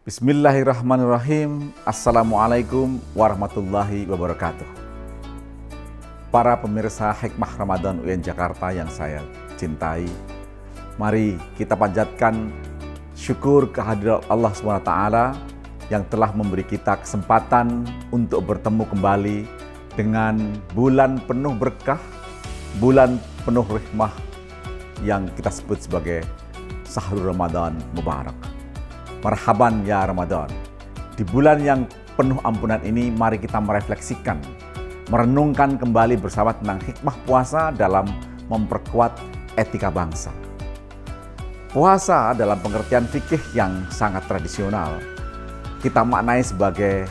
Bismillahirrahmanirrahim. Assalamualaikum warahmatullahi wabarakatuh. Para pemirsa Hikmah Ramadan UIN Jakarta yang saya cintai, mari kita panjatkan syukur kehadirat Allah SWT yang telah memberi kita kesempatan untuk bertemu kembali dengan bulan penuh berkah, bulan penuh hikmah yang kita sebut sebagai Syahrul Ramadan Mubarak. Marhaban ya Ramadan. Di bulan yang penuh ampunan ini, mari kita merefleksikan, merenungkan kembali bersama tentang hikmah puasa dalam memperkuat etika bangsa. Puasa dalam pengertian fikih yang sangat tradisional, kita maknai sebagai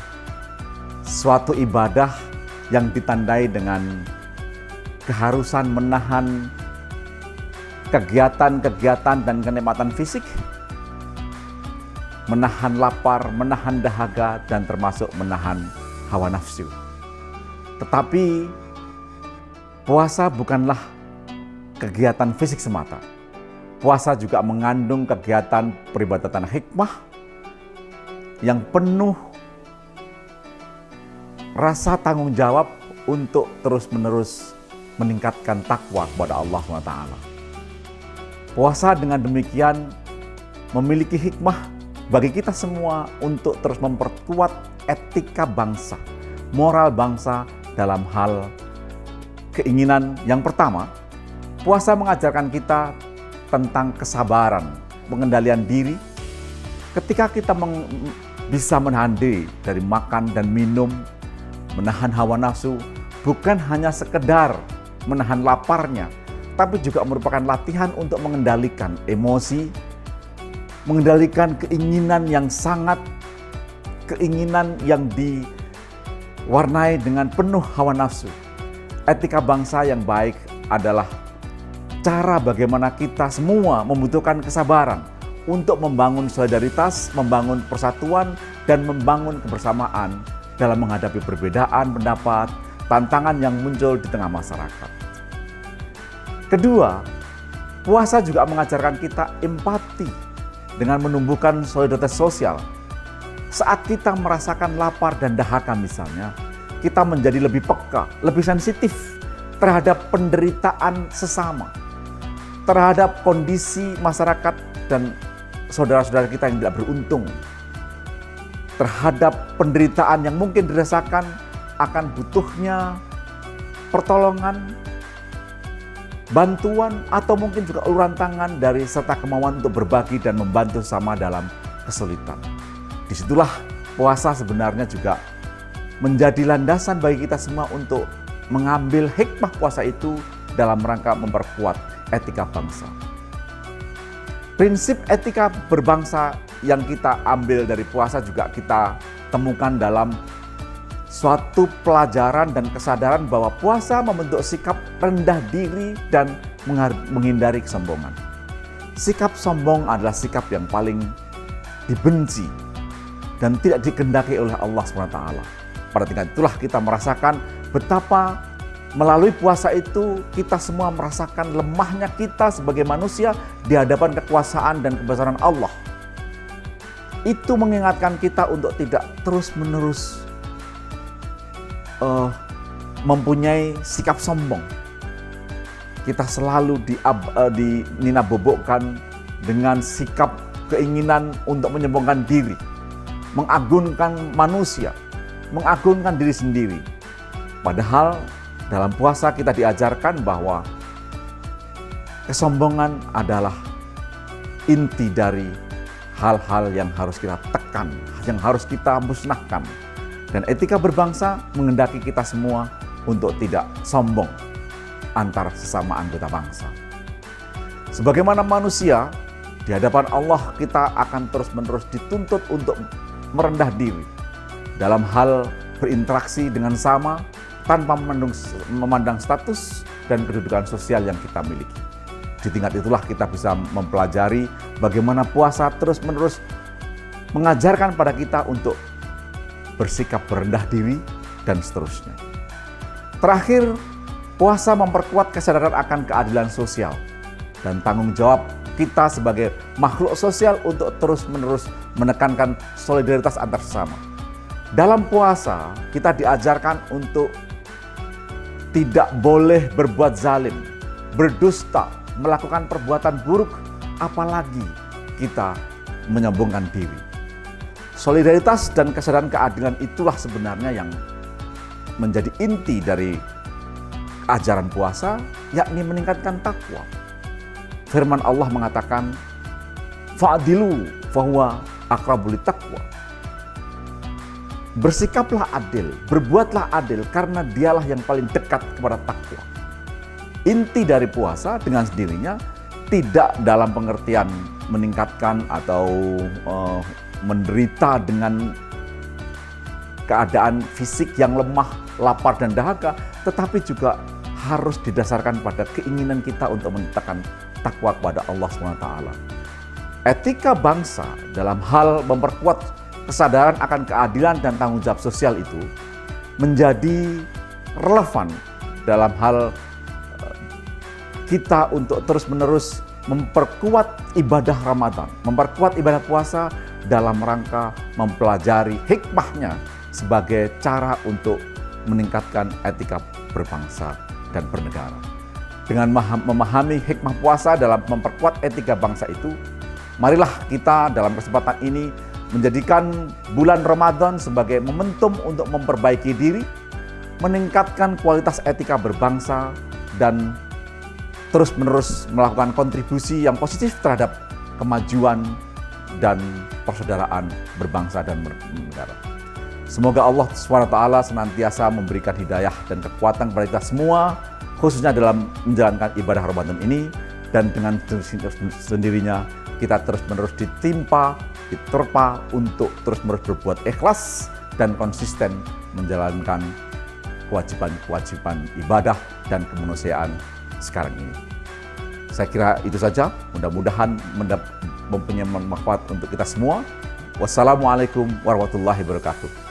suatu ibadah yang ditandai dengan keharusan menahan kegiatan-kegiatan dan kenikmatan fisik, menahan lapar, menahan dahaga, dan termasuk menahan hawa nafsu. Tetapi puasa bukanlah kegiatan fisik semata. Puasa juga mengandung kegiatan peribadatan hikmah yang penuh rasa tanggung jawab untuk terus-menerus meningkatkan takwa kepada Allah SWT. Puasa dengan demikian memiliki hikmah bagi kita semua untuk terus memperkuat etika bangsa, moral bangsa dalam hal keinginan. Yang pertama, puasa mengajarkan kita tentang kesabaran, pengendalian diri. Ketika kita bisa menahan diri dari makan dan minum, menahan hawa nafsu, bukan hanya sekedar menahan laparnya, tapi juga merupakan latihan untuk mengendalikan emosi, mengendalikan keinginan yang diwarnai dengan penuh hawa nafsu. Etika bangsa yang baik adalah cara bagaimana kita semua membutuhkan kesabaran untuk membangun solidaritas, membangun persatuan, dan membangun kebersamaan dalam menghadapi perbedaan pendapat, tantangan yang muncul di tengah masyarakat. Kedua, puasa juga mengajarkan kita empati dengan menumbuhkan solidaritas sosial. Saat kita merasakan lapar dan dahaga misalnya, kita menjadi lebih peka, lebih sensitif terhadap penderitaan sesama, terhadap kondisi masyarakat dan saudara-saudara kita yang tidak beruntung, terhadap penderitaan yang mungkin dirasakan akan butuhnya pertolongan, bantuan, atau mungkin juga uluran tangan dari serta kemauan untuk berbagi dan membantu sama dalam kesulitan. Disitulah puasa sebenarnya juga menjadi landasan bagi kita semua untuk mengambil hikmah puasa itu dalam rangka memperkuat etika bangsa. Prinsip etika berbangsa yang kita ambil dari puasa juga kita temukan dalam suatu pelajaran dan kesadaran bahwa puasa membentuk sikap rendah diri dan menghindari kesombongan. Sikap sombong adalah sikap yang paling dibenci dan tidak dikehendaki oleh Allah SWT. Pada tingkat itulah kita merasakan betapa melalui puasa itu kita semua merasakan lemahnya kita sebagai manusia di hadapan kekuasaan dan kebesaran Allah. Itu mengingatkan kita untuk tidak terus-menerus mempunyai sikap sombong. Kita selalu dinabobokkan dengan sikap keinginan untuk menyombongkan diri, mengagungkan manusia, mengagungkan diri sendiri. Padahal dalam puasa kita diajarkan bahwa kesombongan adalah inti dari hal-hal yang harus kita tekan, yang harus kita musnahkan. Dan etika berbangsa menghendaki kita semua untuk tidak sombong antar sesama anggota bangsa. Sebagaimana manusia, di hadapan Allah kita akan terus-menerus dituntut untuk merendah diri dalam hal berinteraksi dengan sama tanpa memandang status dan kedudukan sosial yang kita miliki. Di tingkat itulah kita bisa mempelajari bagaimana puasa terus-menerus mengajarkan pada kita untuk bersikap rendah diri, dan seterusnya. Terakhir, puasa memperkuat kesadaran akan keadilan sosial dan tanggung jawab kita sebagai makhluk sosial untuk terus-menerus menekankan solidaritas antar sesama. Dalam puasa, kita diajarkan untuk tidak boleh berbuat zalim, berdusta, melakukan perbuatan buruk, apalagi kita menyombongkan diri. Solidaritas dan kesadaran keadilan itulah sebenarnya yang menjadi inti dari ajaran puasa, yakni meningkatkan takwa. Firman Allah mengatakan, fa'adilu fahuwa aqrabu littaqwa. Bersikaplah adil, berbuatlah adil karena dialah yang paling dekat kepada takwa. Inti dari puasa dengan sendirinya tidak dalam pengertian meningkatkan atau menderita dengan keadaan fisik yang lemah, lapar dan dahaga, tetapi juga harus didasarkan pada keinginan kita untuk menegakkan takwa kepada Allah SWT. Etika bangsa dalam hal memperkuat kesadaran akan keadilan dan tanggung jawab sosial itu menjadi relevan dalam hal kita untuk terus-menerus memperkuat ibadah Ramadan, memperkuat ibadah puasa dalam rangka mempelajari hikmahnya sebagai cara untuk meningkatkan etika berbangsa dan bernegara. Dengan memahami hikmah puasa dalam memperkuat etika bangsa itu, marilah kita dalam kesempatan ini menjadikan bulan Ramadan sebagai momentum untuk memperbaiki diri, meningkatkan kualitas etika berbangsa, dan terus-menerus melakukan kontribusi yang positif terhadap kemajuan dan persaudaraan berbangsa dan bernegara. Semoga Allah SWT senantiasa memberikan hidayah dan kekuatan kepada kita semua, khususnya dalam menjalankan ibadah Ramadan ini, dan dengan sendirinya kita terus-menerus diterpa untuk terus-menerus berbuat ikhlas dan konsisten menjalankan kewajiban-kewajiban ibadah dan kemanusiaan sekarang ini. Saya kira itu saja, mudah-mudahan mempunyai manfaat untuk kita semua. Wassalamualaikum warahmatullahi wabarakatuh.